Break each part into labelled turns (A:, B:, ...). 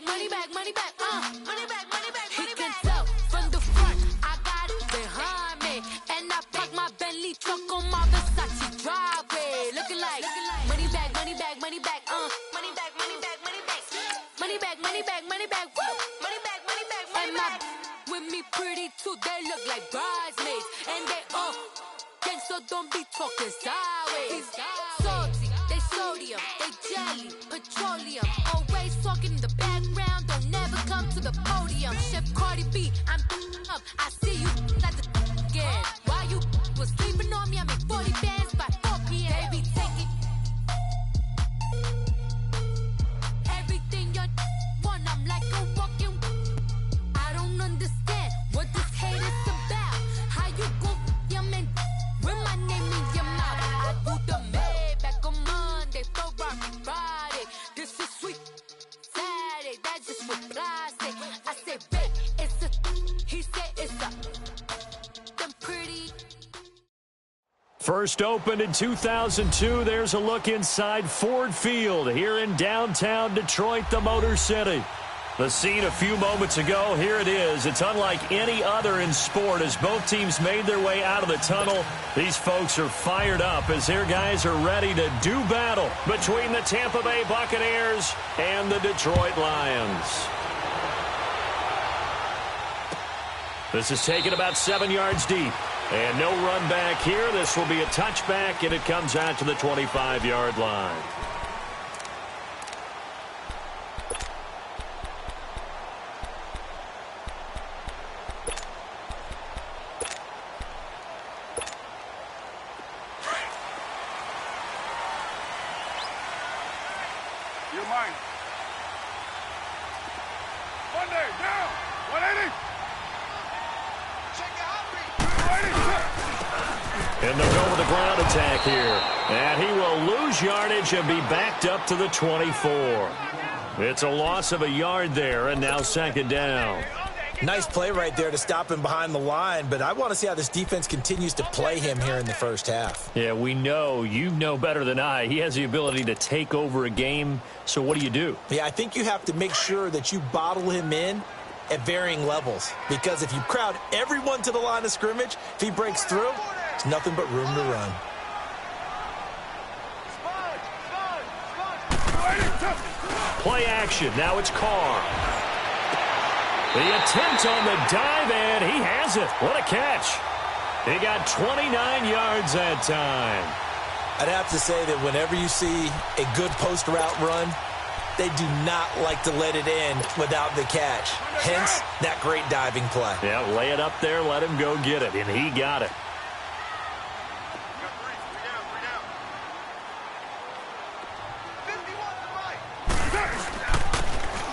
A: money back, money back, money back, money back, money back. He can tell from the front, I got it behind me, and I park my Bentley truck on my Versace driveway, looking like money back, money back, money back, money back, money back, money back, money back, money back, money back, money back, money back, money back. With me pretty too, they look like bridesmaids, and they gang, so don't be talking sideways. Salty, they sodium, they jelly, petroleum. Always talking in the background, don't never come to the podium. Chef Cardi B, I'm up, I see you like the again. While you was sleeping on me, I make 40 bands by 4 p.m. They be taking everything you want, I'm like a walking. I don't understand what this hate is about. How you gon' your man with my name in your mouth? I do the Maybach on Monday, Ferrari Friday. This is sweet Saturday, that's just what plastic. I say, babe, it's a, he said it's a, them pretty.
B: First opened in 2002, there's a look inside Ford Field here in downtown Detroit, the Motor City. The scene a few moments ago, here it is. It's unlike any other in sport as both teams made their way out of the tunnel. These folks are fired up as their guys are ready to do battle between the Tampa Bay Buccaneers and the Detroit Lions. This is taken about 7 yards deep. And no run back here. This will be a touchback, and it comes out to the 25-yard line.
C: You're mine. Monday, down. 180.
B: And they'll go with a ground attack here. And he will lose yardage and be backed up to the 24. It's a loss of a yard there, and now second down.
D: Nice play right there to stop him behind the line, but I want to see how this defense continues to play him here in the first half.
B: Yeah, we know. You know better than I. He has the ability to take over a game, so what do?
D: Yeah, I think you have to make sure that you bottle him in at varying levels, because if you crowd everyone to the line of scrimmage, if he breaks through, there's nothing but room to run.
B: Play action. Now it's Carr. The attempt on the dive, and he has it. What a catch. He got 29 yards that time.
D: I'd have to say that whenever you see a good post route run, they do not like to let it in without the catch. Hence, that great diving play.
B: Yeah, lay it up there, let him go get it, and he got it.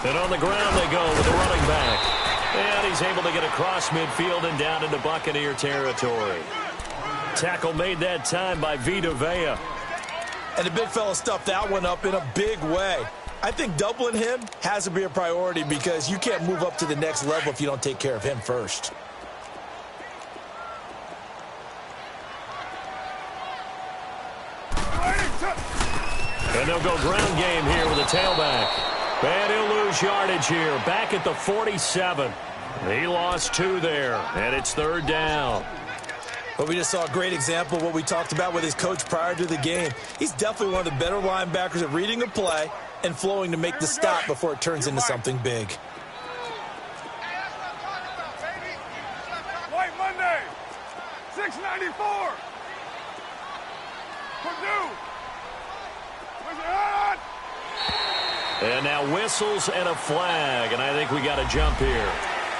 B: And on the ground they go with the running back. And he's able to get across midfield and down into Buccaneer territory. Tackle made that time by Vita Vea.
D: And the big fella stuffed that one up in a big way. I think doubling him has to be a priority because you can't move up to the next level if you don't take care of him first.
B: And they'll go ground game here with a tailback. And he'll lose yardage here. Back at the 47. He lost 2 there. And it's third down.
D: But we just saw a great example of what we talked about with his coach prior to the game. He's definitely one of the better linebackers at reading a play and flowing to make the stop before it turns into something big.
C: White Monday, 694. Purdue.
B: And now whistles and a flag, and I think we got a jump here.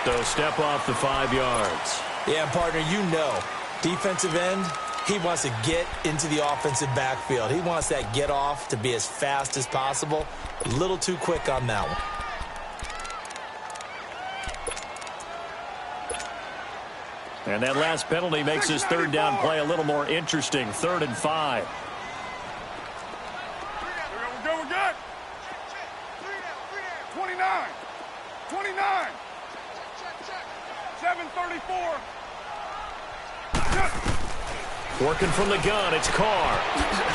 B: So step off the 5 yards.
D: Yeah, partner, you know, defensive end, he wants to get into the offensive backfield. He wants that get off to be as fast as possible. A little too quick on that one.
B: And that last penalty makes his third down play a little more interesting. 3rd and 5.
C: We're good. 29. 29. 734.
B: Working from the gun, it's Carr.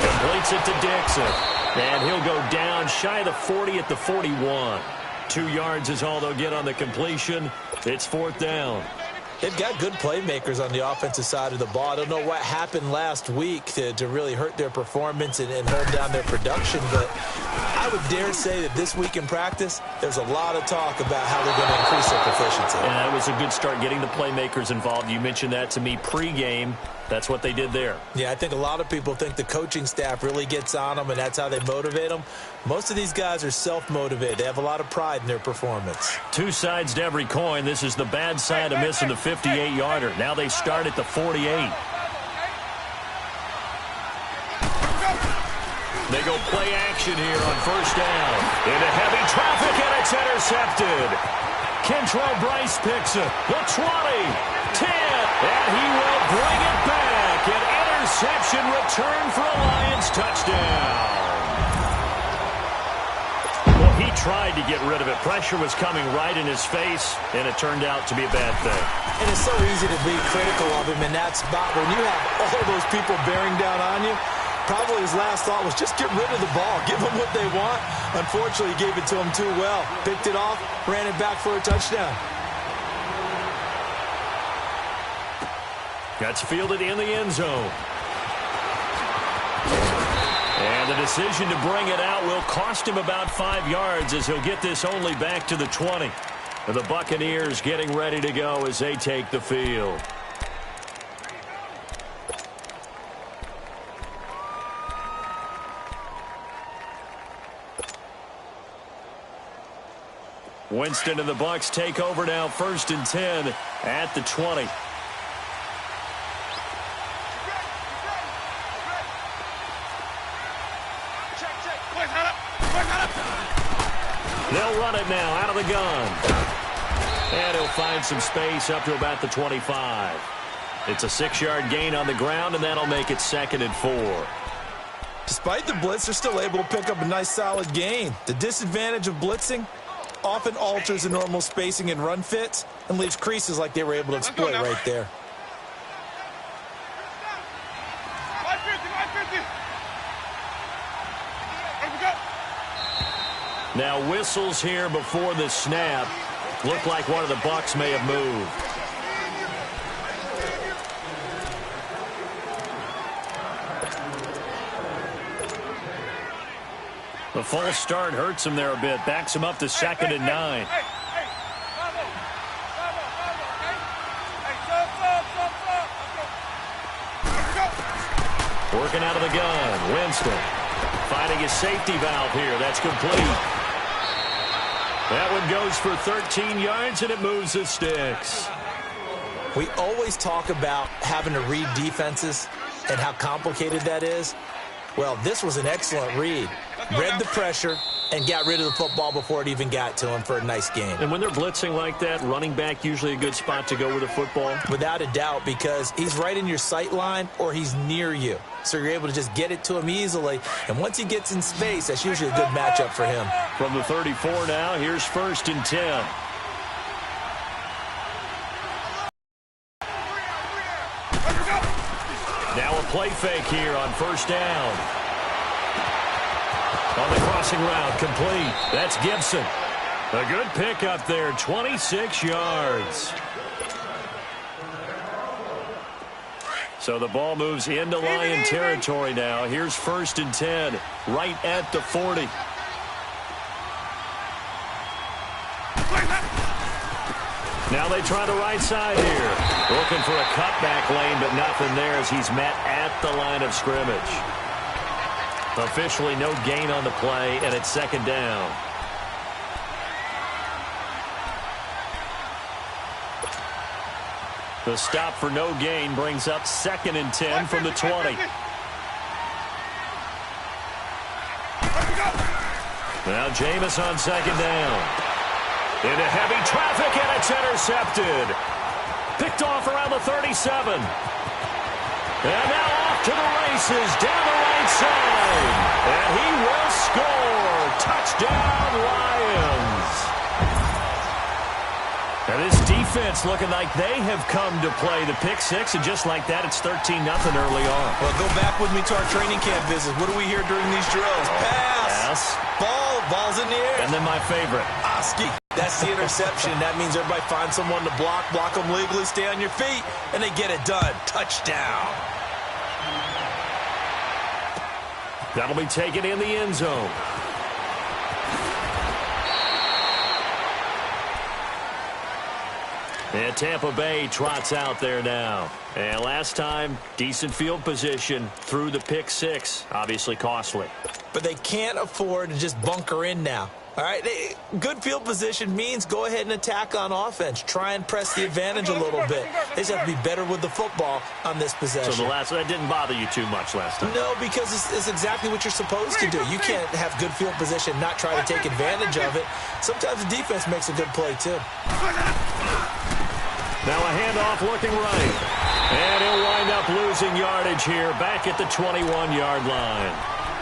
B: Completes it to Dixon. And he'll go down shy of the 40 at the 41. 2 yards is all they'll get on the completion. It's 4th down.
D: They've got good playmakers on the offensive side of the ball. I don't know what happened last week to really hurt their performance and hold down their production, but I would dare say that this week in practice, there's a lot of talk about how they're going to increase their proficiency.
B: And that was a good start, getting the playmakers involved. You mentioned that to me pregame. That's what they did there.
D: Yeah, I think a lot of people think the coaching staff really gets on them, and that's how they motivate them. Most of these guys are self-motivated. They have a lot of pride in their performance. 2
B: sides to every coin. This is the bad side of missing the 58-yarder. Now they start at the 48. They go play action here on 1st down. Into heavy traffic, and it's intercepted. Kentrell Bryce picks it. The 20, 10, and he will bring it back. An interception return for a Lions touchdown. Well, he tried to get rid of it. Pressure was coming right in his face, and it turned out to be a bad thing.
D: And it's so easy to be critical of him in that spot. When you have all those people bearing down on you, probably his last thought was just get rid of the ball. Give them what they want. Unfortunately, he gave it to them too well. Picked it off, ran it back for a touchdown.
B: That's fielded in the end zone. And the decision to bring it out will cost him about 5 yards as he'll get this only back to the 20. The Buccaneers getting ready to go as they take the field. Winston and the Bucs take over now, 1st and 10 at the 20. They'll run it now out of the gun. And he'll find some space up to about the 25. It's a 6-yard gain on the ground, and that'll make it 2nd and 4.
D: Despite the blitz, they're still able to pick up a nice solid gain. The disadvantage of blitzing often alters the normal spacing and run fits and leaves creases like they were able to exploit right there.
B: Now whistles here before the snap. Looked like one of the Bucs may have moved. The false start hurts him there a bit. Backs him up to 2nd and 9. Working out of the gun. Winston finding his safety valve here. That's complete. That one goes for 13 yards, and it moves the sticks.
D: We always talk about having to read defenses and how complicated that is. Well, this was an excellent read. Read the pressure and got rid of the football before it even got to him for a nice game.
B: And when they're blitzing like that, running back usually a good spot to go with the football?
D: Without a doubt, because he's right in your sight line or he's near you. So you're able to just get it to him easily. And once he gets in space, that's usually a good matchup for him.
B: From the 34 now, here's 1st and 10. Now a play fake here on 1st down. On the crossing route, complete. That's Gibson. A good pick up there, 26 yards. So the ball moves into Lion territory now. Here's 1st and 10, right at the 40. Now they try the right side here. Looking for a cutback lane, but nothing there as he's met at the line of scrimmage. Officially no gain on the play, and it's 2nd down. The stop for no gain brings up 2nd and 10 from the 20. Now Jameis on 2nd down. Into heavy traffic, and it's intercepted. Picked off around the 37. And now off to the races down the right side. And he will score. Touchdown, Lions. And this defense looking like they have come to play. The pick six, and just like that, it's 13-0 early on.
D: Well, go back with me to our training camp visits. What do we hear during these drills? Pass.
B: Yes.
D: Ball's in the air.
B: And then my favorite.
D: Oski. That's the interception. That means everybody finds someone to block them legally, stay on your feet, and they get it done. Touchdown.
B: That'll be taken in the end zone. And Tampa Bay trots out there now. And last time, decent field position through the pick six. Obviously costly.
D: But they can't afford to just bunker in now. All right, good field position means go ahead and attack on offense. Try and press the advantage a little bit. They just have to be better with the football on this possession.
B: So that didn't bother you too much last time?
D: No, because it's exactly what you're supposed to do. You can't have good field position and not try to take advantage of it. Sometimes the defense makes a good play, too.
B: Now a handoff looking right. And he'll wind up losing yardage here back at the 21-yard line.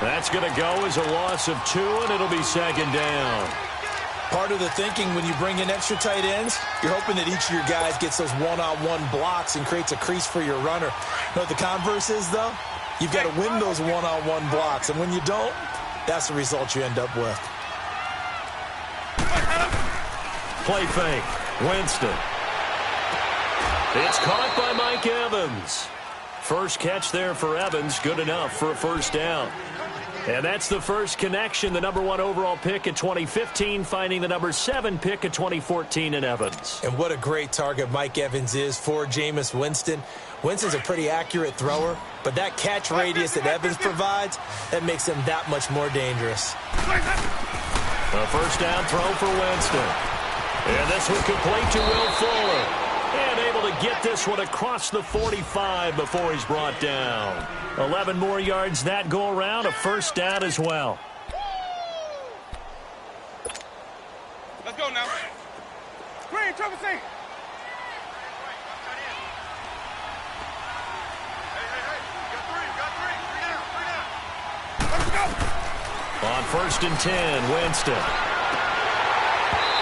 B: That's going to go as a loss of 2, and it'll be second down.
D: Part of the thinking when you bring in extra tight ends, you're hoping that each of your guys gets those one-on-one blocks and creates a crease for your runner. You know what the converse is, though? You've got to win those one-on-one blocks, and when you don't, that's the result you end up with.
B: Play fake. Winston. It's caught by Mike Evans. First catch there for Evans. Good enough for a first down. And that's the first connection. The number 1 overall pick in 2015 finding the number 7 pick in 2014 in Evans.
D: And what a great target Mike Evans is for Jameis Winston. Winston's a pretty accurate thrower, but that catch radius that Evans provides, that makes him that much more dangerous.
B: A first down throw for Winston. And this one complete to Will Fuller. And able to get this one across the 45 before he's brought down. 11 more yards that go around, a first down as well.
C: Let's go now. Green, triple C. Hey. Let's go.
B: On 1st and 10, Winston.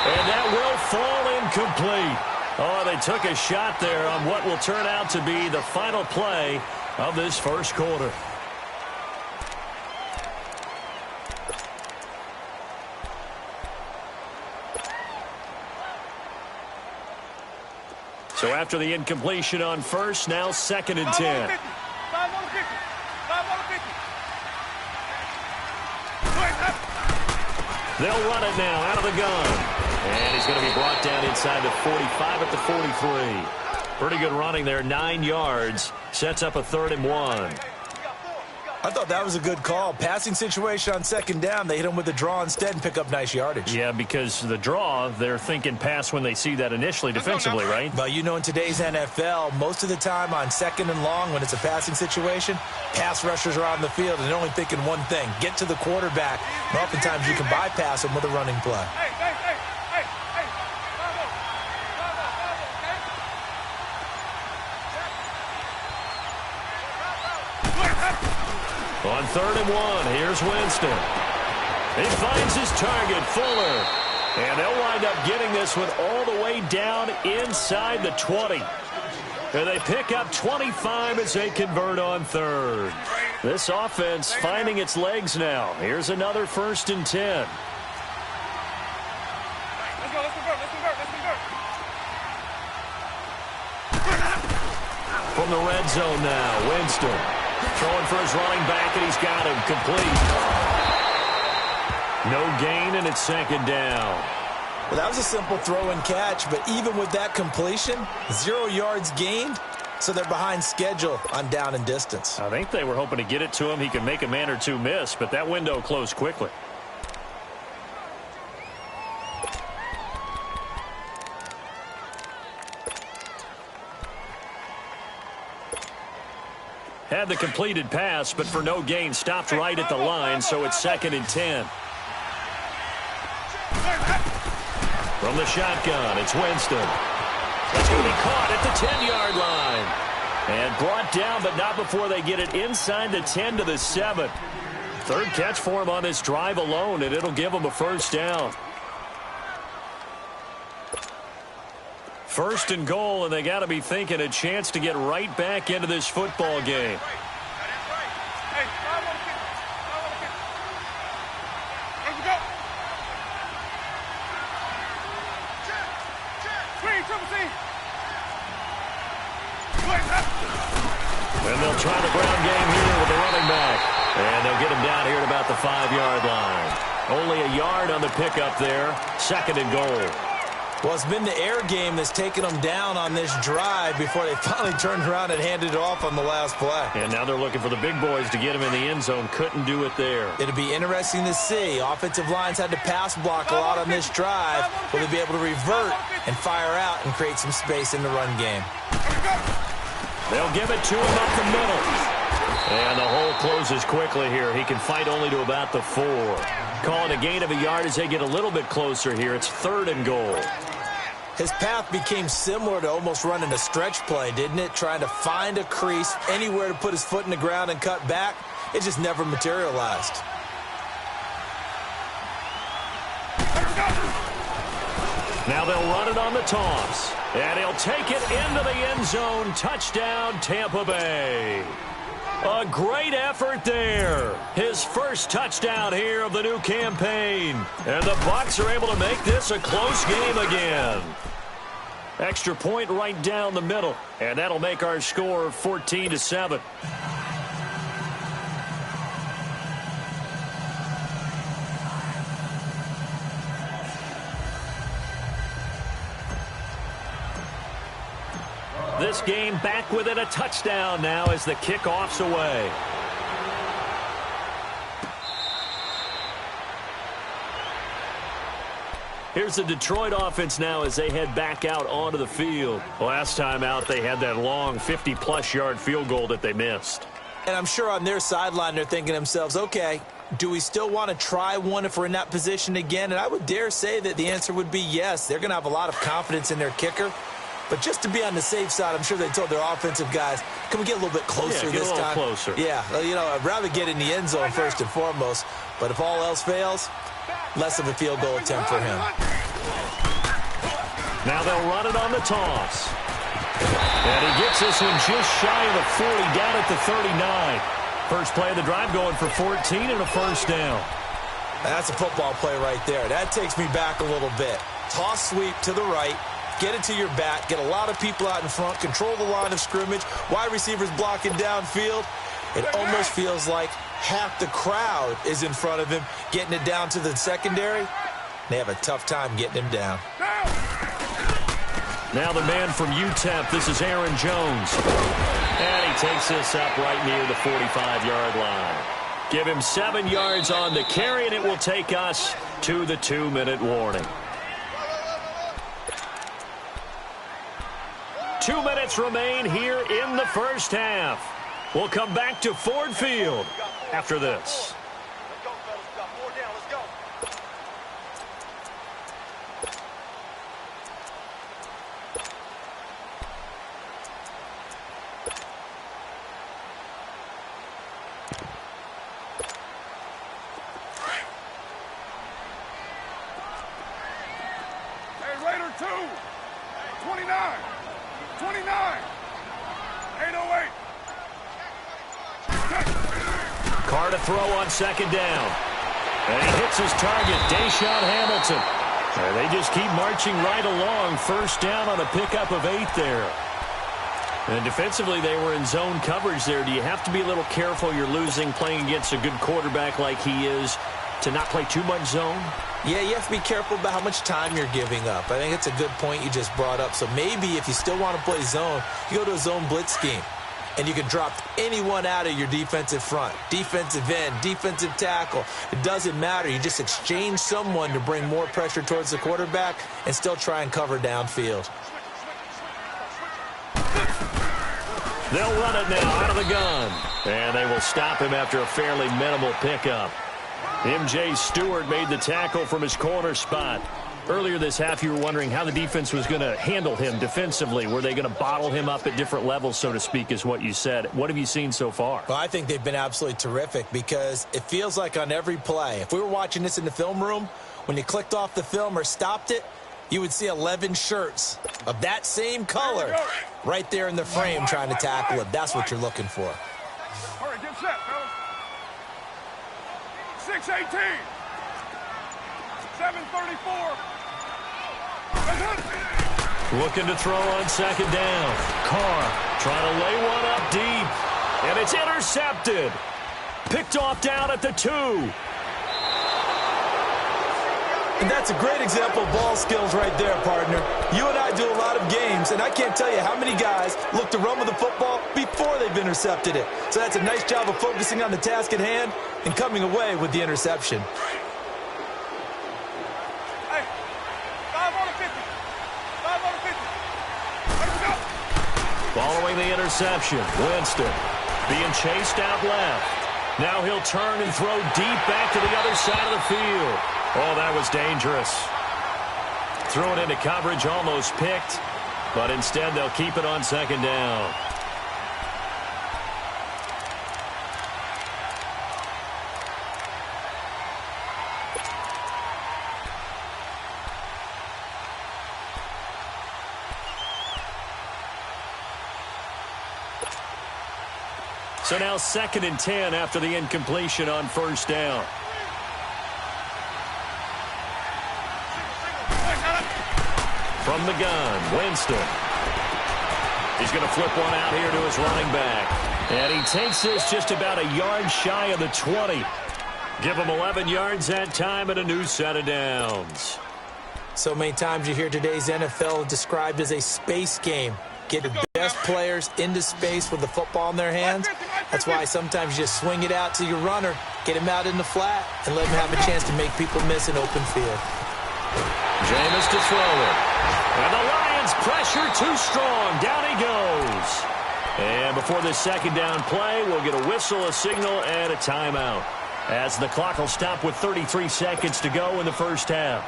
B: And that will fall incomplete. Oh, they took a shot there on what will turn out to be the final play of this first quarter. So after the incompletion on first, now 2nd and 10.
C: 5 on 50.
B: They'll run it now out of the gun. And he's going to be brought down inside the 45 at the 43. Pretty good running there, 9 yards. Sets up a 3rd and 1.
D: I thought that was a good call. Passing situation on 2nd down. They hit him with the draw instead and pick up nice yardage.
B: Yeah, because the draw, they're thinking pass when they see that initially defensively, right?
D: Well, you know, in today's NFL, most of the time on 2nd and long, when it's a passing situation, pass rushers are on the field and they're only thinking one thing, get to the quarterback. And oftentimes you can bypass them with a running play.
B: On 3rd and 1, here's Winston. He finds his target, Fuller. And they'll wind up getting this one all the way down inside the 20. And they pick up 25 as they convert on 3rd. This offense finding its legs now. Here's another 1st and 10.
C: Let's convert.
B: From the red zone now, Winston. Throwing for his running back, and he's got him complete. No gain, and it's 2nd down.
D: Well, that was a simple throw and catch, but even with that completion, 0 yards gained, so they're behind schedule on down and distance.
B: I think they were hoping to get it to him. He could make a man or two miss, but that window closed quickly. Had the completed pass, but for no gain, stopped right at the line, so it's 2nd and 10. From the shotgun, it's Winston. That's going to be caught at the 10-yard line. And brought down, but not before they get it inside the 10 to the 7. 3rd catch for him on this drive alone, and it'll give him a first down. 1st and goal, and they got to be thinking a chance to get right back into this football game. And they'll try the ground game here with the running back. And they'll get him down here at about the 5-yard line. Only a yard on the pickup there. 2nd and goal.
D: Well, it's been the air game that's taken them down on this drive before they finally turned around and handed it off on the last play.
B: And now they're looking for the big boys to get him in the end zone. Couldn't do it there.
D: It'll be interesting to see. Offensive lines had to pass block a lot on this drive. Will they be able to revert and fire out and create some space in the run game?
B: They'll give it to him up the middle. And the hole closes quickly here. He can fight only to about the 4. Calling a gain of a yard as they get a little bit closer here. It's 3rd and goal.
D: His path became similar to almost running a stretch play, didn't it? Trying to find a crease, anywhere to put his foot in the ground and cut back. It just never materialized.
B: Now they'll run it on the toss. And he'll take it into the end zone. Touchdown, Tampa Bay. A great effort there. His first touchdown here of the new campaign. And the Bucs are able to make this a close game again. Extra point right down the middle. And that'll make our score 14-7. This game back within a touchdown now as the kickoff's away. Here's the Detroit offense now as they head back out onto the field. Last time out, they had that long 50-plus yard field goal that they missed.
D: And I'm sure on their sideline they're thinking to themselves, okay, do we still want to try one if we're in that position again? And I would dare say that the answer would be yes. They're going to have a lot of confidence in their kicker. But just to be on the safe side, I'm sure they told their offensive guys, can we get a little bit closer this time?
B: Closer.
D: Yeah, you know, I'd rather get in the end zone first and foremost. But if all else fails, less of a field goal attempt for him.
B: Now they'll run it on the toss. And he gets this one just shy of the 40, down at the 39. First play of the drive going for 14 and a first down.
D: That's a football play right there. That takes me back a little bit. Toss sweep to the right. Get it to your back. Get a lot of people out in front. Control the line of scrimmage. Wide receivers blocking downfield. It almost feels like half the crowd is in front of him, getting it down to the secondary. They have a tough time getting him down.
B: Now the man from UTEP, this is Aaron Jones. And he takes this up right near the 45-yard line. Give him 7 yards on the carry, and it will take us to the 2-minute warning. 2 minutes remain here in the first half. We'll come back to Ford Field after this.
C: Hey, Raider 2, 29. 29, 808.
B: Carr to throw on second down. And he hits his target, Deshaun Hamilton. And they just keep marching right along. First down on a pickup of 8 there. And defensively, they were in zone coverage there. Do you have to be a little careful? You're losing playing against a good quarterback like he is to not play too much zone?
D: Yeah, you have to be careful about how much time you're giving up. I think it's a good point you just brought up. So maybe if you still want to play zone, you go to a zone blitz scheme. And you can drop anyone out of your defensive front. Defensive end, defensive tackle. It doesn't matter. You just exchange someone to bring more pressure towards the quarterback and still try and cover downfield.
B: They'll run it now out of the gun. And they will stop him after a fairly minimal pickup. M.J. Stewart made the tackle from his corner spot. Earlier this half, you were wondering how the defense was going to handle him defensively. Were they going to bottle him up at different levels, so to speak, is what you said. What have you seen so far?
D: Well, I think they've been absolutely terrific because it feels like on every play, if we were watching this in the film room, when you clicked off the film or stopped it, you would see 11 shirts of that same color right there in the frame trying to tackle it. That's what you're looking for.
C: All right, get set, fellas. 618. 734.
B: Looking to throw on second down. Carr trying to lay one up deep. And it's intercepted. Picked off down at the 2.
D: And that's a great example of ball skills right there, partner. You and I do a lot of games, and I can't tell you how many guys look to run with the football before they've intercepted it. So that's a nice job of focusing on the task at hand and coming away with the interception.
C: Hey, 5 on the 50. 5 on the 50. Let's go.
B: Following the interception, Winston being chased out left. Now he'll turn and throw deep back to the other side of the field. Oh, that was dangerous. Threw it into coverage, almost picked, but instead they'll keep it on second down. So now 2nd and 10 after the incompletion on first down. From the gun, Winston. He's going to flip one out here to his running back. And he takes this just about a yard shy of the 20. Give him 11 yards that time and a new set of downs.
D: So many times you hear today's NFL described as a space game. Get the best players into space with the football in their hands. That's why sometimes you just swing it out to your runner, get him out in the flat, and let him have a chance to make people miss an open field.
B: Jameis to throw it. And the Lions pressure too strong. Down he goes. And before this second down play, we'll get a whistle, a signal, and a timeout, as the clock will stop with 33 seconds to go in the first half.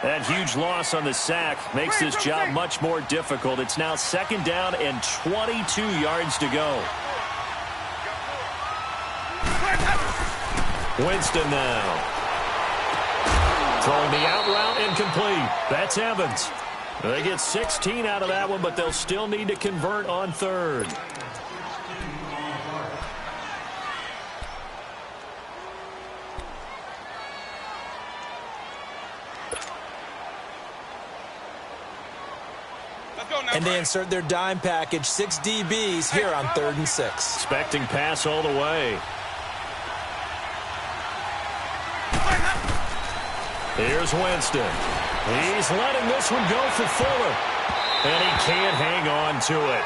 B: That huge loss on the sack makes this job much more difficult. It's now 2nd down and 22 yards to go. Winston now. Throwing the out route incomplete. That's Evans. They get 16 out of that one, but they'll still need to convert on 3rd.
D: And they insert their dime package, 6 DBs here on 3rd and 6.
B: Expecting pass all the way. Here's Winston. He's letting this one go for Fuller. And he can't hang on to it.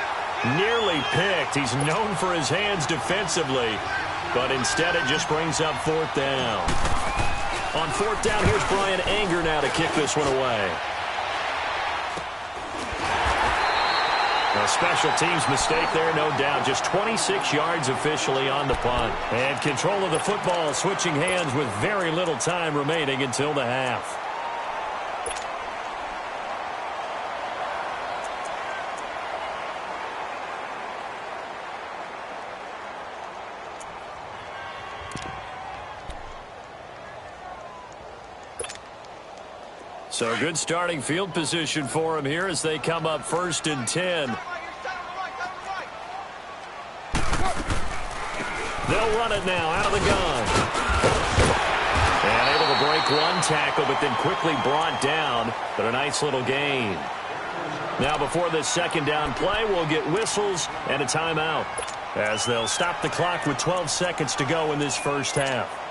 B: Nearly picked. He's known for his hands defensively. But instead it just brings up 4th down. On 4th down, here's Brian Anger now to kick this one away. A special teams mistake there, no doubt. Just 26 yards officially on the punt. And control of the football switching hands with very little time remaining until the half. So good starting field position for him here as they come up 1st and 10. They'll run it now out of the gun. And able to break one tackle, but then quickly brought down. But a nice little gain. Now before this second down play, we'll get whistles and a timeout, as they'll stop the clock with 12 seconds to go in this first half.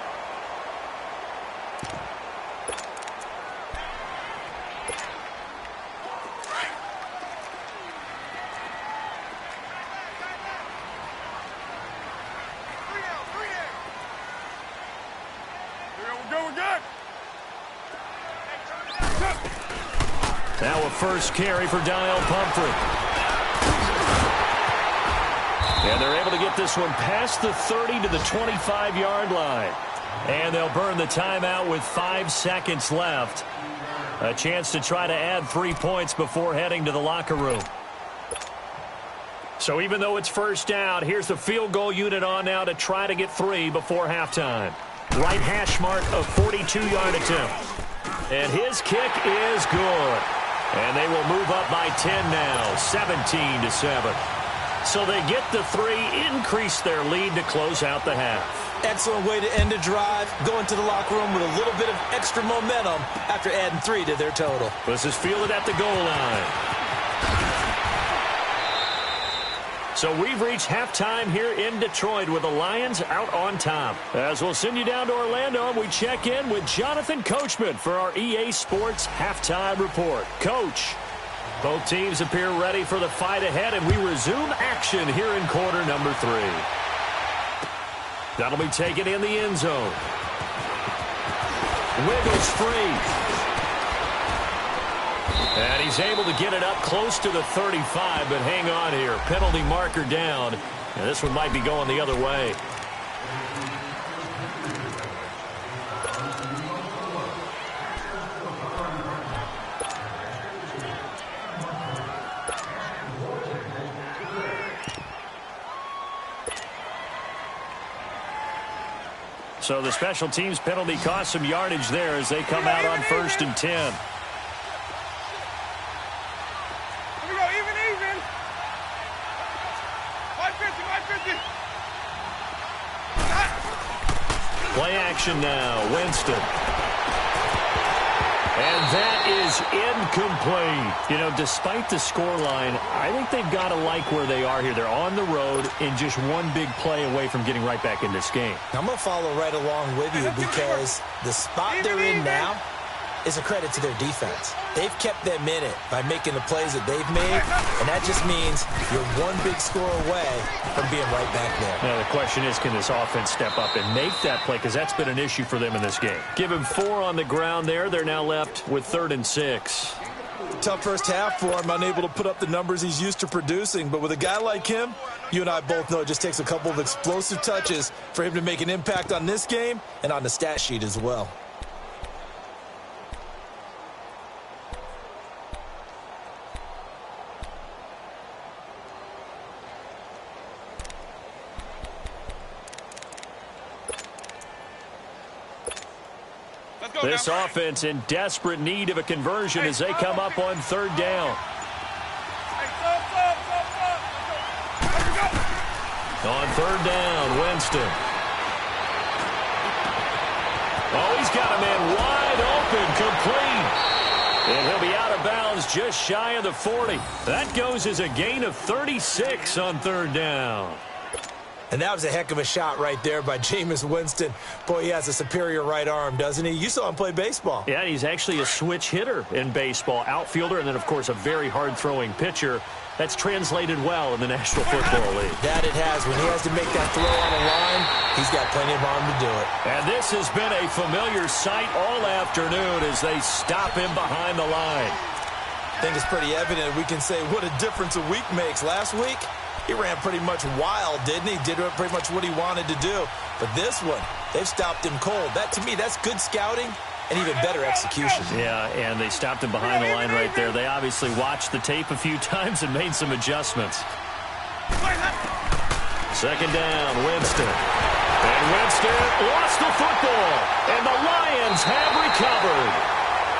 B: Now a first carry for Donnell Pumphrey. And they're able to get this one past the 30 to the 25-yard line. And they'll burn the timeout with 5 seconds left. A chance to try to add 3 points before heading to the locker room. So even though it's first down, here's the field goal unit on now to try to get 3 before halftime. Right hash mark of 42-yard attempt. And his kick is good. And they will move up by 10 now, 17-7. So they get the 3, increase their lead to close out the half.
D: Excellent way to end a drive, going to the locker room with a little bit of extra momentum after adding 3 to their total.
B: This is fielded at the goal line. So we've reached halftime here in Detroit with the Lions out on top. As we'll send you down to Orlando, we check in with Jonathan Coachman for our EA Sports Halftime Report. Coach, both teams appear ready for the fight ahead, and we resume action here in quarter number 3. That'll be taken in the end zone. Wiggles free. And he's able to get it up close to the 35, but hang on here. Penalty marker down. And this one might be going the other way. So the special teams penalty cost some yardage there as they come out on 1st and 10.
C: Here we go, even. 550.
B: Play action now, Winston. And that is incomplete. You know, despite the scoreline, I think they've got to like where they are here. They're on the road and just one big play away from getting right back in this game.
D: I'm going to follow right along with you because the spot they're in now is a credit to their defense. They've kept them in it by making the plays that they've made, and that just means you're one big score away from being right back there.
B: Now, the question is, can this offense step up and make that play? Because that's been an issue for them in this game. Give him 4 on the ground there. They're now left with 3rd and 6.
D: Tough first half for him, unable to put up the numbers he's used to producing. But with a guy like him, you and I both know it just takes a couple of explosive touches for him to make an impact on this game and on the stat sheet as well.
B: This offense in desperate need of a conversion as they come up on 3rd down. On 3rd down, Winston. Oh, he's got a man wide open, complete. And he'll be out of bounds just shy of the 40. That goes as a gain of 36 on 3rd down.
D: And that was a heck of a shot right there by Jameis Winston. Boy, he has a superior right arm, doesn't he? You saw him play baseball.
B: Yeah, he's actually a switch hitter in baseball. Outfielder, and then, of course, a very hard-throwing pitcher. That's translated well in the National Football League.
D: That it has. When he has to make that throw on the line, he's got plenty of arm to do it.
B: And this has been a familiar sight all afternoon as they stop him behind the line.
D: I think it's pretty evident we can say what a difference a week makes. Last week, he ran pretty much wild, didn't he? Did pretty much what he wanted to do. But this one, they've stopped him cold. That, to me, that's good scouting and even better execution.
B: Yeah, and they stopped him behind the line right there. They obviously watched the tape a few times and made some adjustments. 2nd down, Winston. And Winston lost the football. And the Lions have recovered.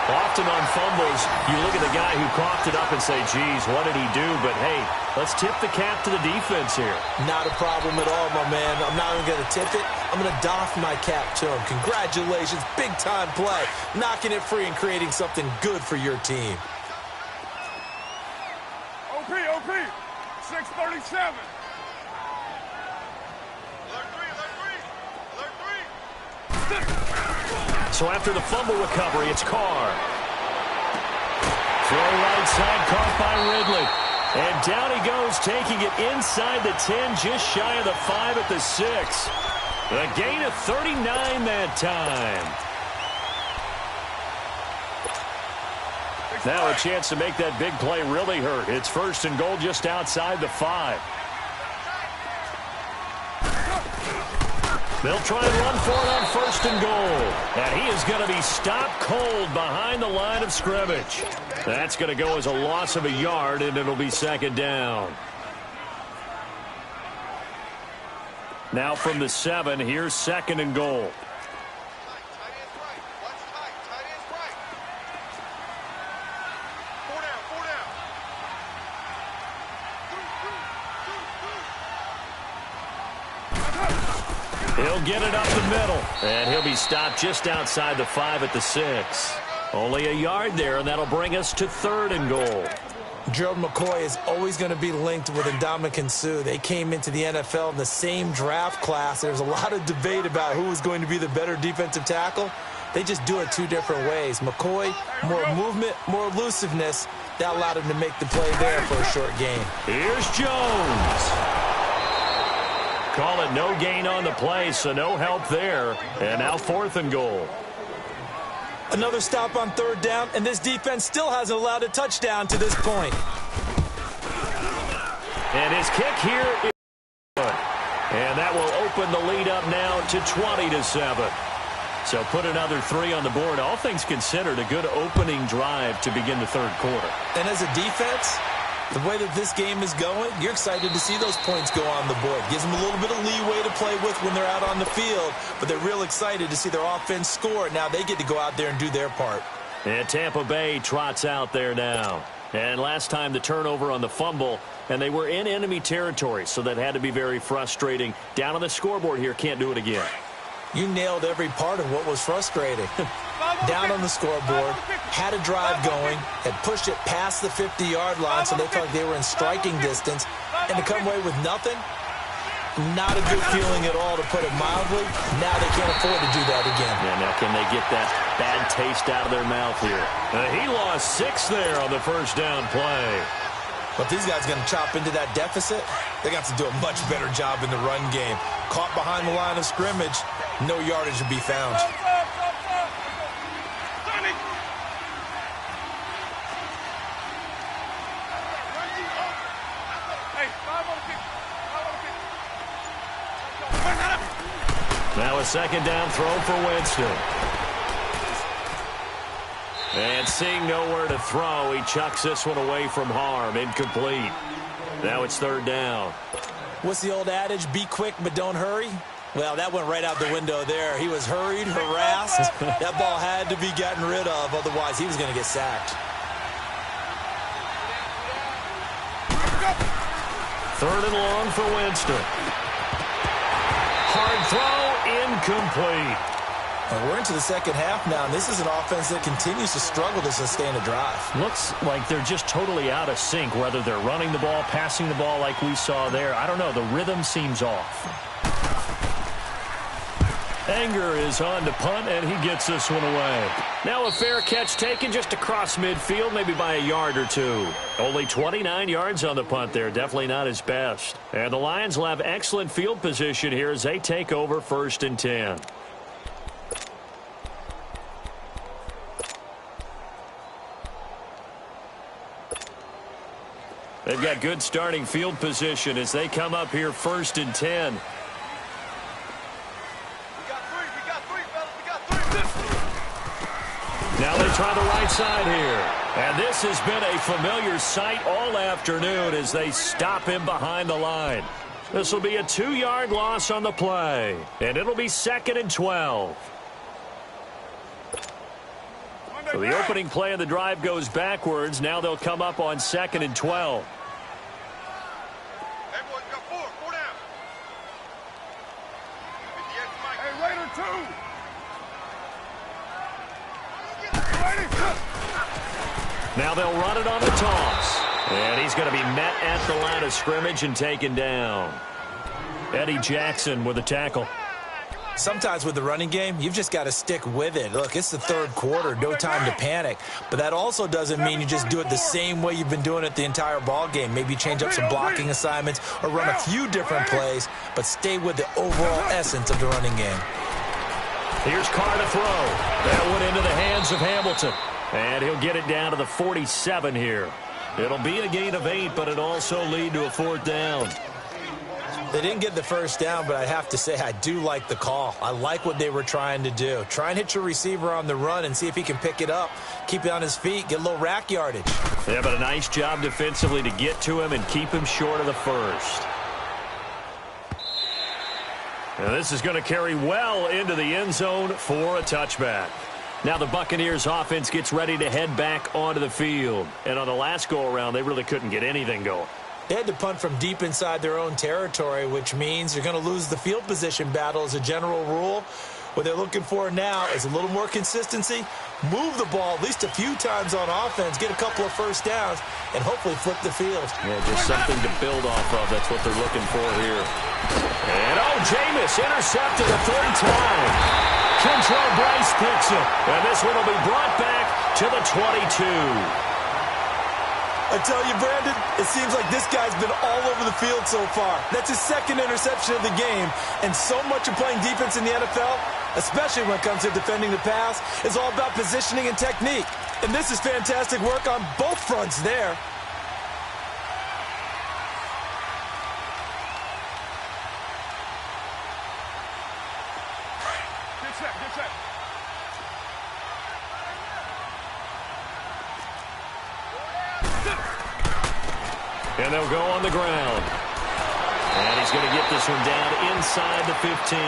B: Often on fumbles, you look at the guy who coughed it up and say, geez, what did he do? But, hey, let's tip the cap to the defense here.
D: Not a problem at all, my man. I'm not even going to tip it. I'm going to doff my cap to him. Congratulations. Big-time play. Knocking it free and creating something good for your team.
C: OP, 637. Alert 3.
B: So after the fumble recovery, it's Carr. Throw right side, caught by Ridley. And down he goes, taking it inside the 10, just shy of the 5 at the 6. A gain of 39 that time. Now a chance to make that big play really hurt. It's 1st and goal just outside the 5. They'll try and run for it on 1st and goal. And he is going to be stopped cold behind the line of scrimmage. That's going to go as a loss of a yard, and it'll be 2nd down. Now from the 7, here's 2nd and goal. He'll get it up the middle, and he'll be stopped just outside the 5 at the 6. Only a yard there, and that'll bring us to 3rd and goal.
D: Gerald McCoy is always going to be linked with Ndamukong Suh. They came into the NFL in the same draft class. There's a lot of debate about who was going to be the better defensive tackle. They just do it 2 different ways. McCoy, more movement, more elusiveness. That allowed him to make the play there for a short gain.
B: Here's Jones. Call it no gain on the play, so no help there. And now 4th and goal.
D: Another stop on 3rd down, and this defense still hasn't allowed a touchdown to this point.
B: And his kick here is good. And that will open the lead up now to 20-7. So put another 3 on the board. All things considered, a good opening drive to begin the 3rd quarter.
D: And as a defense, the way that this game is going, you're excited to see those points go on the board. Gives them a little bit of leeway to play with when they're out on the field, but they're real excited to see their offense score. Now they get to go out there and do their part.
B: And Tampa Bay trots out there now. And last time the turnover on the fumble, and they were in enemy territory, so that had to be very frustrating. Down on the scoreboard here, can't do it again.
D: You nailed every part of what was frustrating. Down on the scoreboard, had a drive going, had pushed it past the 50-yard line so they felt like they were in striking distance, and to come away with nothing, not a good feeling at all, to put it mildly. Now they can't afford to do that again.
B: Yeah, now can they get that bad taste out of their mouth here? He lost 6 there on the 1st down play.
D: But these guys are going to chop into that deficit. They got to do a much better job in the run game. Caught behind the line of scrimmage, no yardage to be found.
B: Now a 2nd down throw for Winston. And seeing nowhere to throw, he chucks this one away from harm. Incomplete. Now it's 3rd down.
D: What's the old adage? Be quick, but don't hurry? Well, that went right out the window there. He was hurried, harassed. That ball had to be gotten rid of, otherwise he was going to get sacked.
B: 3rd and long for Winston. Hard throw, incomplete.
D: And we're into the 2nd half now, and this is an offense that continues to struggle to sustain a drive.
B: Looks like they're just totally out of sync, whether they're running the ball, passing the ball like we saw there. I don't know. The rhythm seems off. Anger is on to punt, and he gets this one away. Now a fair catch taken just across midfield, maybe by a yard or 2. Only 29 yards on the punt there. Definitely not his best. And the Lions will have excellent field position here as they take over 1st and 10. They've got good starting field position as they come up here 1st and 10. Now they try the right side here. And this has been a familiar sight all afternoon as they stop him behind the line. This will be a 2-yard loss on the play. And it'll be 2nd and 12. So the opening play of the drive goes backwards. Now they'll come up on 2nd and 12.
C: Hey, boys, got 4. 4 down. Hey, Raider 2.
B: Now they'll run it on the toss. And he's going to be met at the line of scrimmage and taken down. Eddie Jackson with a tackle.
D: Sometimes with the running game, you've just got to stick with it. Look, it's the 3rd quarter, no time to panic. But that also doesn't mean you just do it the same way you've been doing it the entire ball game. Maybe change up some blocking assignments or run a few different plays, but stay with the overall essence of the running game.
B: Here's Carr to throw. That one into the hands of Hamilton. And he'll get it down to the 47 here. It'll be a gain of 8, but it'll also lead to a 4th down.
D: They didn't get the 1st down, but I have to say I do like the call. I like what they were trying to do. Try and hit your receiver on the run and see if he can pick it up, keep it on his feet, get a little rack yardage.
B: Yeah, but a nice job defensively to get to him and keep him short of the 1st. And this is going to carry well into the end zone for a touchback. Now the Buccaneers offense gets ready to head back onto the field. And on the last go-around, they really couldn't get anything going.
D: They had to punt from deep inside their own territory, which means you're going to lose the field position battle as a general rule. What they're looking for now is a little more consistency, move the ball at least a few times on offense, get a couple of first downs, and hopefully flip the field.
B: Yeah, just something to build off of. That's what they're looking for here. And, Jameis intercepted a third time. Kentrell Bryce picks it. And this one will be brought back to the 22.
D: I tell you, Brandon, it seems like this guy's been all over the field so far. That's his second interception of the game. And so much of playing defense in the NFL, especially when it comes to defending the pass, is all about positioning and technique. And this is fantastic work on both fronts there.
C: Good set, good set.
B: And they'll go on the ground. And he's going to get this one down inside the 15.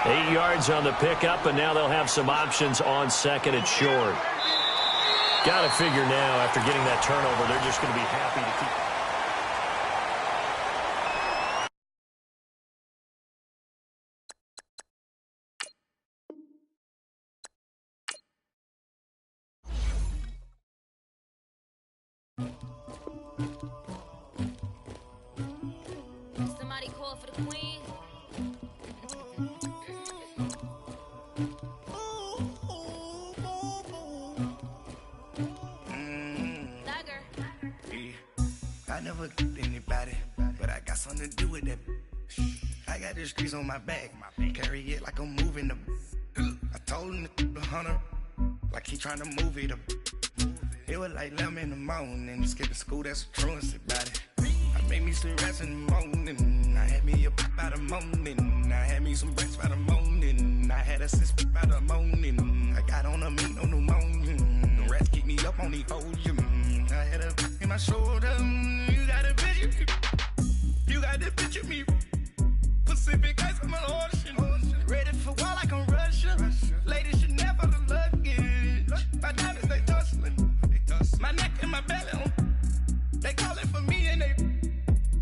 B: 8 yards on the pickup, and now they'll have some options on second and short. Got to figure now, after getting that turnover, they're just going to be happy to keep...
A: Somebody call for the queen.
E: I never anybody, but I got something to do with that. I got the streets on my back, carry it like I'm moving the. I told him the hunter, like he trying to move it up. It was like 11 in the morning, skipping school, that's a truancy about it. I made me some rest in the morning, I had me up by the morning, I had me some breakfast by the morning, I had a sis by the morning, I got on a meat on the morning, the rats keep me up on the podium, I had a in my shoulder, you got a picture, you got this picture me, Pacific ice on my ocean, ready for war like I'm Russian, ladies should never the luggage, my diamonds they tussling, my neck and my belly on, they calling for me and they,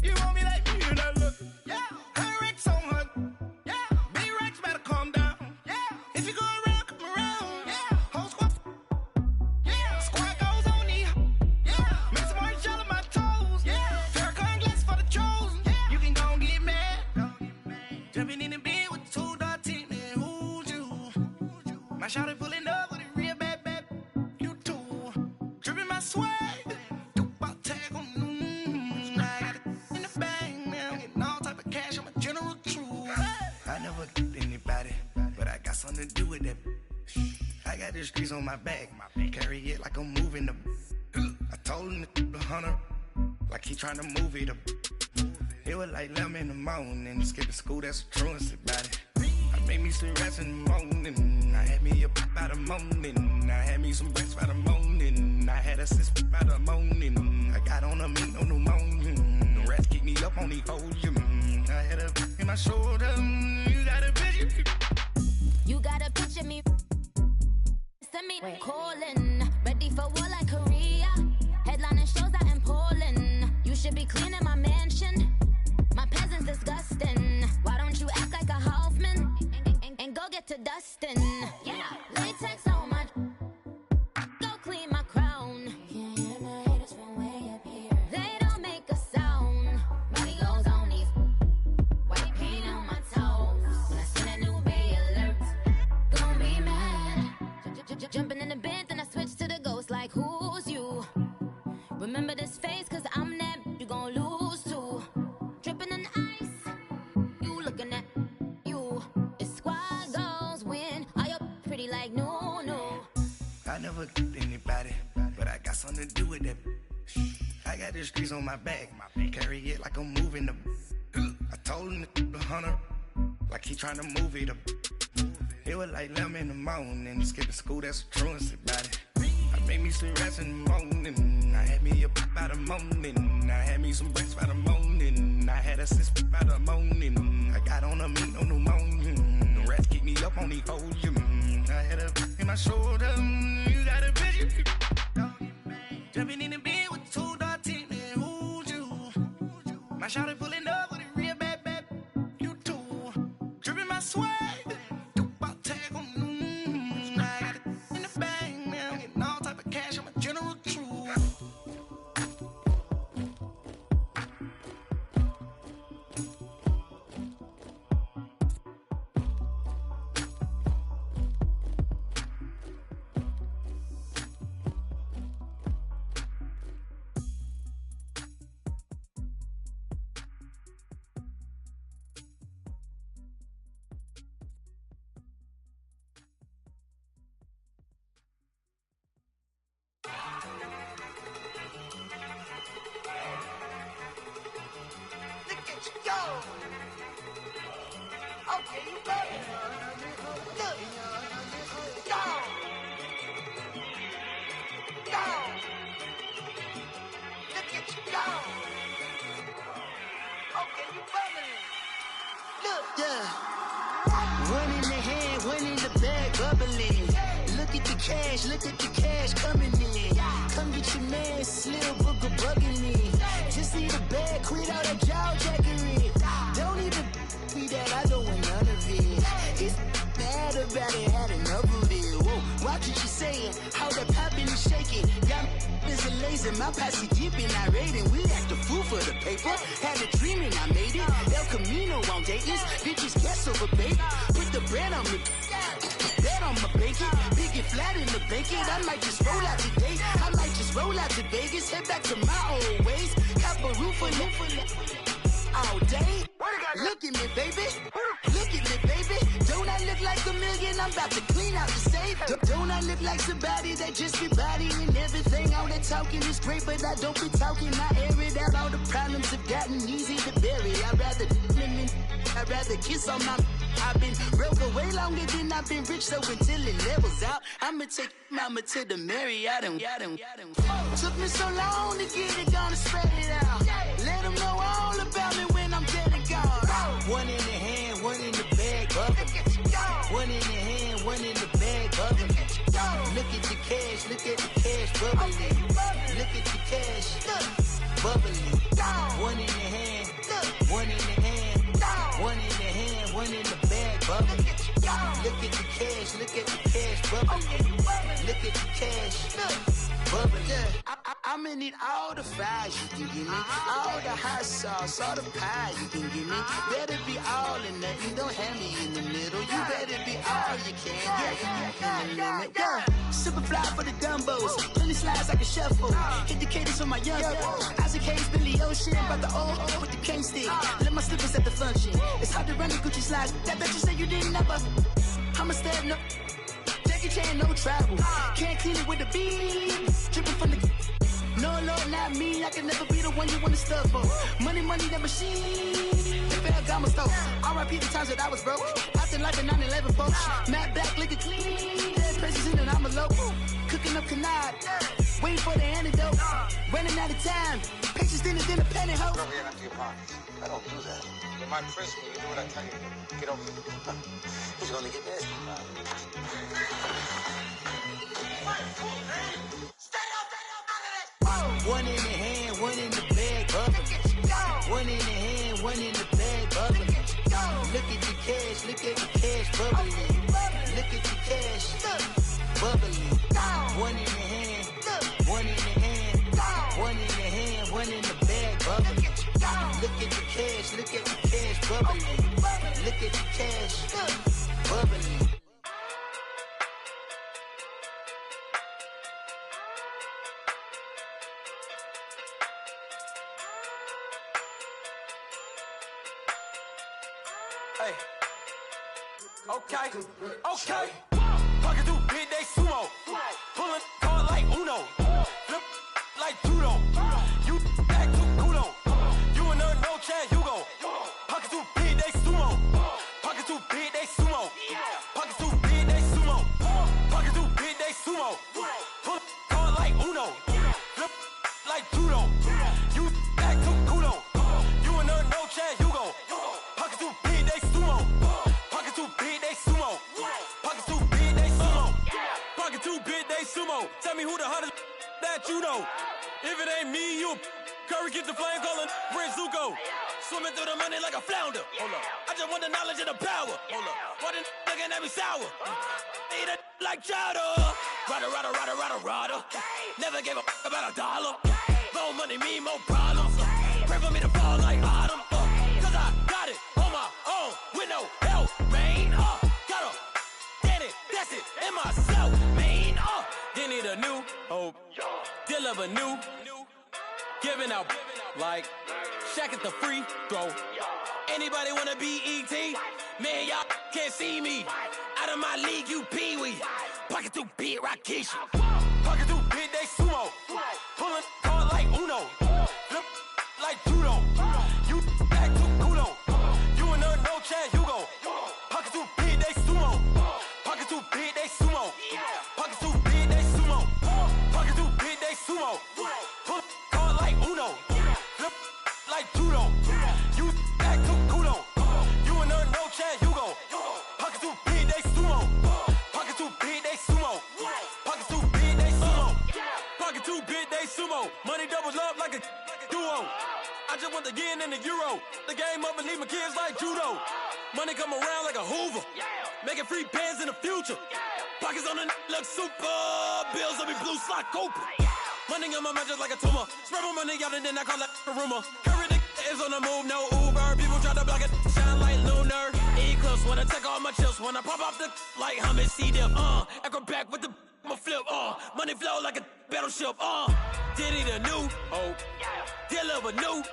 E: you want me like me and I look, yeah, her Rex on her, yeah, B-Rex better calm down, yeah, if you go around, come around, yeah, whole squad, yeah, squad goes on me, yeah, make some orange gel on my toes, yeah, Farrakhan glass for the chosen, yeah, you can go and get mad, jumping in the bed with 2 dark teeth, man, who's you, my shawty pulling up with a real bad, you too, dripping my swag, do about tag on, I got it in the bag, man, I'm getting all type of cash, I'm a general true, I never anybody, but I got something to do with that, I got the streets on my back, carry it like I'm moving the, I told him the hunter, like he trying to move it up, it was like 11 in the morning, skipping school, that's a truancy about it, I made me some rest in the morning, I had me up by the morning, I had me some breakfast by the morning, I had a sis by the morning, I got on a meat on the morning, the rats keep me up on the podium, I had a in my shoulder, you got a picture,
A: You got a picture me. Send me calling. Ready for war like Korea. Headlining shows out in Poland. You should be cleaning my mansion. My peasants disgusting. Why don't you act like a Hoffman and go get to dustin'? Yeah, latex on my. Go clean my crown. They don't make a sound. Money goes on these. White paint on my toes. When I see that new Bay alert, gon' be mad. Jumping in the bed, then I switch to the ghost like who's you? Remember this face, cause I'm that you gon' lose too. Dripping in ice, you looking at you. It's squad goals win. Are you pretty like no?
E: I never anybody, but I got something to do with that, I got the streets on my back, carry it like I'm moving the, I told him the hunter, like he trying to move it up, it was like 11 in the morning, skipping school, that's a truancy about it, I made me some rest in the morning, I had me up by the morning, I had me some breakfast by the morning, I had a sis by the morning, I got on a meat on the morning, the rats keep me up on the podium, I had a in my shoulder, you got a picture, jumping in the bed with 2 dark teeth, man, who's you, shot it pulling up with it real bad, bad. You too. Dripping my swag. Do about tag on. I got it in the bag, man. I'm getting all type of cash. I'm a general true.
F: Look at the cash coming in. Come get your man, Slim Booker bugging me. Just need a bag, quit all that jaw jackery. Don't even be that, I don't want none of it. It's bad about it, had enough of it. Whoa, watch what you saying, how that poppin' and shaking. Got is a laser, my posse deep and I raiding. We act a fool for the paper. Had a dream and I made it. El Camino on Dayton's, bitches guess over baby. Put the bread on me. Bet on my bacon, big and flat in the bacon. I might just roll out today. I might just roll out to Vegas, head back to my old ways. Have a roof for all day. Look at me, baby. Look at me, baby. Don't I look like a million? I'm about to clean out the safe. Don't I look like somebody that just be bodying everything? All that talking is great, but I don't be talking. I air it out. All the problems have gotten easy to bury. I'd rather kiss on my. I've been broke way longer than I've been rich, so until it levels out, I'ma take mama to the Marriott and took me so long to get it, gonna spread it out. Let them know all about me when I'm dead and gone. One in the hand, one in the bag, bubbling. One in the hand, one in the bag, bubbling. Look at the cash, look at the cash, bubbling. Look at the cash, bubbling. One in the hand, one in the hand, one in the hand, one in the bag, bubbling. Look at the cash, look at the cash, bubbling. Look at the cash, bubbling. I'ma need all the fries you can give me, all the hot sauce, all the pie you can give me. Better be all in nothing, don't have me in the middle. You better be all you can. Yeah. Super fly for the Dumbos, plenty slides like a shuffle. Hit the cadence on my young Isaac Hayes, Billy Ocean, about the old with the cane stick. Let my slippers at the function. It's hard to run the Gucci slides. That bet you say you didn't never. I'ma stand up. Jackie Chan, no travel. Can't clean it with the beat. Dripping from the. No, Lord, not me. I can never be the one you wanna stuff for. Money, that machine. The Ferragamo store. R.I.P. the times that I was broke. After like a 9/11 folks. Matte black, liquor clean. Dead presses in and I'm a local. Cooking up canard. Waiting for the antidote. Running out of time. Patience thinner than a penny hoe.
C: Over here empty your pockets. I don't do that. You're my principal. You do what I tell you to do. Get over here.
F: He's gonna get this. One in the hand, one in the bag, bubbling. One in the hand, one in the bag, bubbling. Look at the cash, look at the cash, bubbling. Look at the cash, bubbling. One in the hand, one in the hand, one in the hand, one in the bag, bubbling. Look at the cash, look at the cash, bubbling. Look at the cash, bubbling.
G: Hey. Okay. Pocket through big, they sumo. Pulling card like Uno. Flip like judo. You back to kudo. You and her, no chance, you go. Pocket too big, they sumo. Pocket too big, they sumo. Pocket too big, they sumo. Pocket too big, they sumo. Pull card like Uno. Flip like judo. You back to kudo. You and her, no chance, you go. Pocket too big, they sumo. Pocket too big, they sumo. Pocket too big, they sumo. Pocket too big, they sumo. Tell me who the hottest that you know. If it ain't me, you Curry get the flame calling Prince Zuko. Swimming through the money like a flounder. Hold up. I just want the knowledge and the power. Hold up. Why the looking at me sour? Eat it like chowder. Rada. Never gave a about a dollar. More money mean more problems. Pray for me to fall like autumn. Cause I got it on my own with no help, man. Gotta get it, that's it, in myself, man. They need a new hope. Deliver new. Giving out like Shaq at the free throw. Anybody wanna be E.T.? Man, y'all can't see me. Out of my league, you pee-wee. Pocket too big, Rakishi. Pocket too big, they sumo. Pulling card like Uno. Flip like judo. You act too kudo. You and her, no chance, you go. Pocket too big, they sumo. Pocket too big, they sumo. Pocket too big, they sumo. Pocket too big, they sumo. Pull card like Uno. Flip like judo. You act too kudo. You and her, no chance, you go. Pocket too big, they sumo. Pocket too big, they sumo. Pocket too big, they sumo. Pocket too big, they sumo. Money doubles up like a duo. I just want the yen and the euro. The game up and leave my kids like judo. Money come around like a Hoover. Making free bands in the future. Pockets on the look super. Bills on me blue slot Cooper. Money on my mind just like a tumor. Spread my money out and then I call that a rumor. Curry the is on the move, no Uber. People try to block it, shine like lunar. Eclipse when I take all my chips. When I pop off the like hummus, see them. Echo back with the my flip. Money flow like a battleship. Diddy the new hope. Deliver new.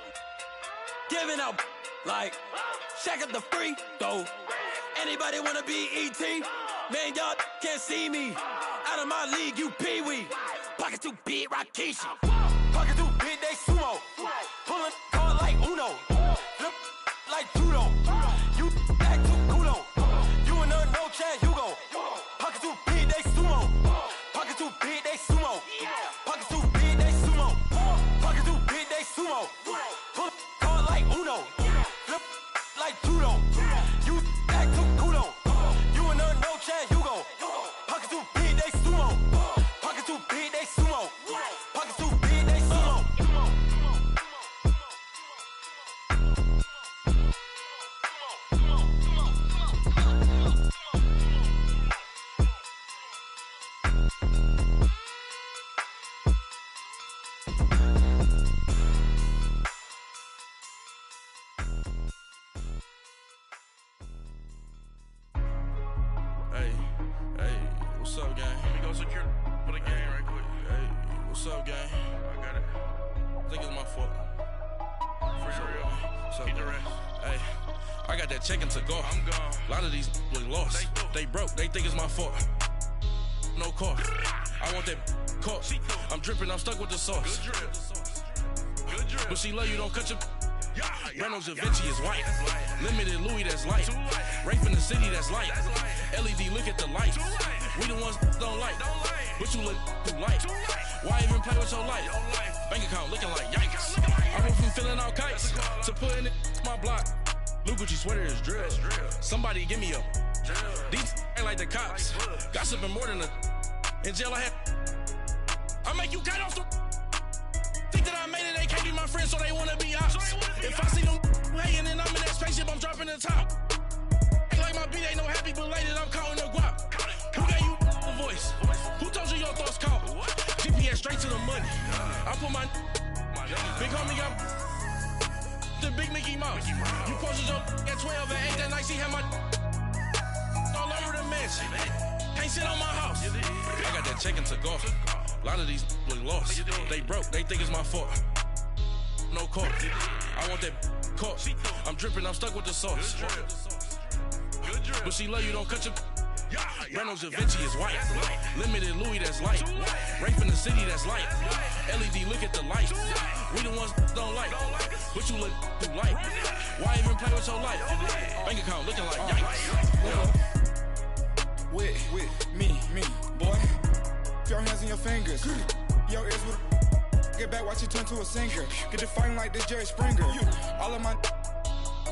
G: Giving out like Shaq at the free throw. Anybody wanna be E.T.? Man, y'all can't see me. Out of my league, you pee-wee. Pocket too big, Rakishi. Pocket too big, they sumo. Pulling card like Uno. Flip like judo. You act too kudo. You and her, no chance, you go. Pocket too big, they sumo. Pocket too big, they sumo. Pocket too big, they sumo. Pocket too big, they sumo. Pull card like Uno. Flip like judo. You act too kudo. You and her, no chance, you go. Pocket too big, they sumo. Pocket too big, they sumo. Pocket too big, they sumo.
H: Hey, what's up, gang? Let me go secure for the game right quick. Hey, what's up, gang? I got it. I think it's my fault. For real. What's up, keep the rest. Hey, I got that check-in to go. I'm gone. A lot of these look lost. They broke. They think it's my fault. No car. I want that car. I'm dripping. I'm stuck with the sauce. Good drip. Good drip. But she love you. Don't cut your... Reynolds Da Vinci is white. Limited Louis, that's light. Rape in the city, that's light. LED, look at the lights. We the ones don't like. But you look too light. Why even play with your life? Bank account looking like yikes. I went from filling out kites to putting it my block. Blue Gucci sweater is drill. Somebody give me a. These ain't like the cops. Gossiping more than a. In jail I had. I make you cut off the. Think that I made it, they can't be my friends, so they wanna be ops. If I see them hating and I'm in that spaceship, I'm dropping the top. Ain't like my beat ain't no happy belated, I'm counting the guap. Who gave you the voice? Who told you your thoughts count? GPS straight to the money. I put my big homie up the big Mickey Mouse. You posted your at 12 and 8 that night, she had my all over the mansion. Can't sit on my house. I got that check-in to go. A lot of these look lost. They broke, they think it's my fault. No car. I want that car. I'm dripping, I'm stuck with the sauce. But she love you, don't cut your. Reynolds Da Vinci is white. Limited Louis, that's light. Rape in the city, that's light. LED, look at the lights. We the ones don't like. But you look too light. Why even play with your life? Bank account looking like yikes.
I: With me, boy. Your hands and your fingers. Your ears with get back, watch you turn to a singer. Get to fighting like this Jerry Springer. All of my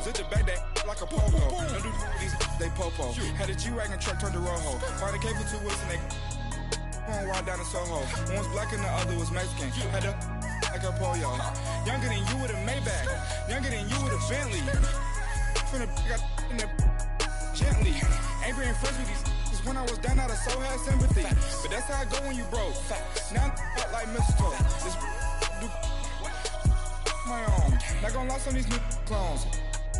I: at the back that like a polo. Don't do these, they popo. Had a G-Wagon truck turned to Rojo. Find a cable 2 wheels and they going wild down in Soho. One was black and the other was Mexican. Had a like a polio. Younger than you with a Maybach. Younger than you with a Bentley. From the got in the gently. Angry and friends with these cause when I was down out of soul had sympathy. But that's how I go when you broke. Now I'm like mistletoe. This do my own. Not gonna lie, some of these new clones.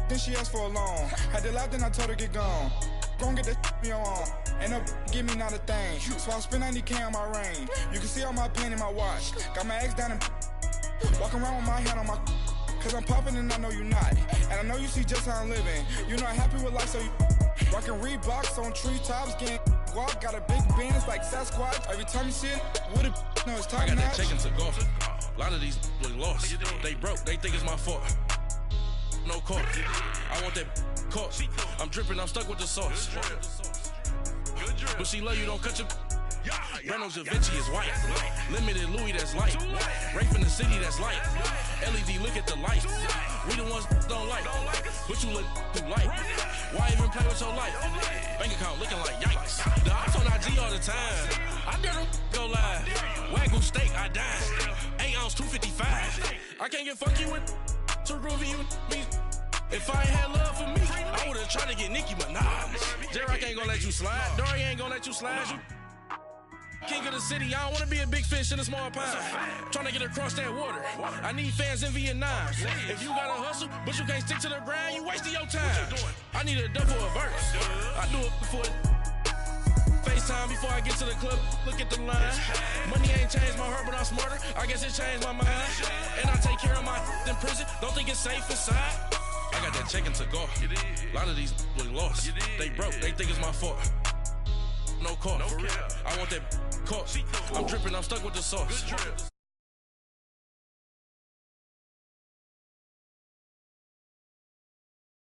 I: Then she asked for a loan. Had to laugh, then I told her get gone. Gon' get that me on. Ain't no give me not a thing. So I spend 90K on my range. You can see all my pain in my watch. Got my ex down and walking around with my hand on my cause I'm popping and I know you not. And I know you see just how I'm living. You not happy with life, so you rockin' Reeboks on treetops, getting walk. Got a big Benz like Sasquatch. Every time you see it, with it, no, it's time.
H: I got that chicken to golf. A lot of these look lost. They broke, they think it's my fault. No court. I want that court. I'm dripping, I'm stuck with the sauce. But she love you, don't cut your. Reynolds Da Vinci is white. Limited Louis, that's light. Rape in the city, that's light. LED, look at the light. We the ones don't like. But you look too light. Why even play with your life? Bank account looking like yikes. The ops on IG all the time. I dare them go live. Wagyu steak, I dine. 8 ounce, 255. I can't get funky with too groovy you me. If I ain't had love for me, I would've tried to get Nicki Minaj. J-Rock ain't gonna let you slide. Dory ain't gonna let you slide. King of the city, I don't wanna be a big fish in a small pond. Tryna get across that water. I need fans in Vietnam. If you gotta hustle, but you can't stick to the grind, you wasting your time. I need a double a verse. I do it before FaceTime before I get to the club. Look at the line. Money ain't changed my heart, but I'm smarter. I guess it changed my mind. And I take care of my in prison. Don't think it's safe inside. I got that chicken to go. A lot of these look lost. They broke, they think it's my fault. No court. I want that court. I'm dripping, I'm stuck with the sauce.